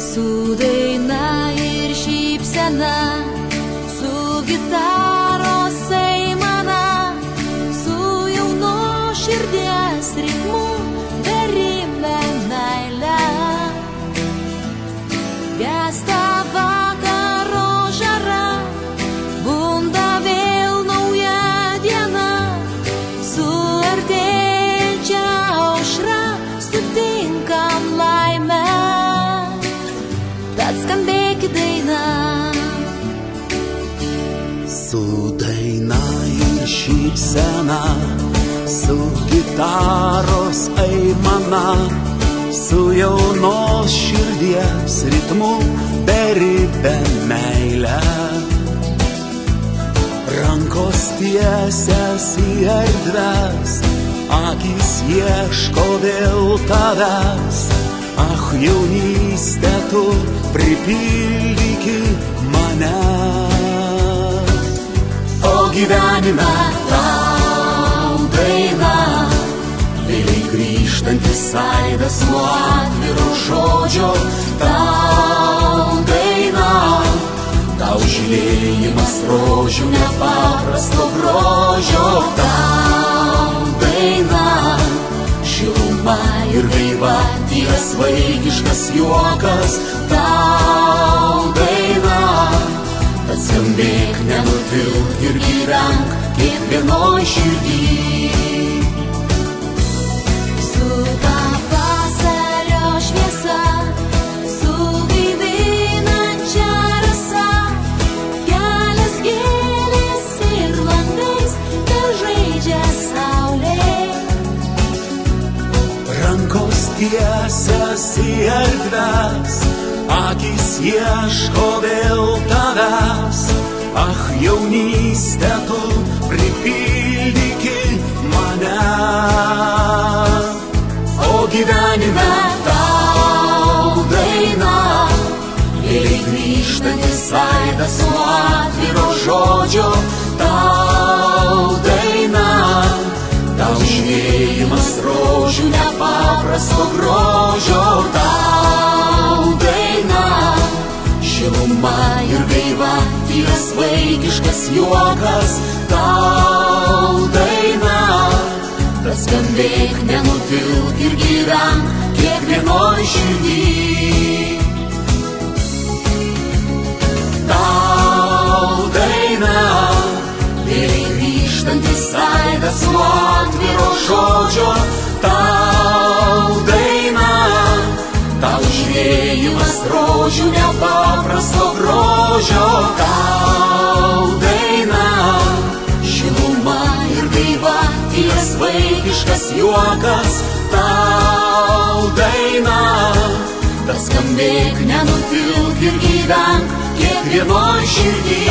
Su daina ir šypsena, su gitaros aimana, su jauno širdies ritmu, beribę meilę. Gęsta vakaro žara, bunda vėl nauja diena, suartėjančia aušra sutinkam laimę. Tad skambėki daina. Su daina ir šypsena, su gitaros aimana, su jaunos širdies ritmu, beribę meilę. Rankos tiesias į erdves, akis ieško vėl tavęs. Ach, jaunystė, tu pripildyki mane. O gyvenime tau daina, vėliai grįžtantis aidas nuo atviro žodžio. Tau daina, tau žydėjimas rožių nepaprasto grožio. Tau daina, šiluma ir gaiva, tyras vaikiškas juokas. Tau daina, tad skambėk, nenutilk ir gyvenk kiekvienoj širdį. Su pavasario šviesa, su gaivinančia rasa, kelias gėlės ir langais, dar žaidžia saulė. Rankos tiesias į erdves, akis ieško vėl tavęs. Ach, jaunystė, tu pripildyki mane. O gyvenime tau daina, vėliai grįžtantis aidas nuo atviro žodžio. Tau daina, tau žydėjimas rožių nepaprasto grožio. Tau daina, šiluma ir gaiva, tyras vaikiškas juokas. Tau daina, tad skambėk, nenutilk ir gyvenk kiekvienoj širdį. Tau daina, vėliai grįžtantis aidas nuo atviro žodžio. Tau daina, tau žydėjimas rožių nepaprasto grožio. Tau daina, šiluma ir gaiva, tyras vaikiškas juokas. Tau daina, tad skambėk, nenutilk ir gyvenk kiekvienoj širdį.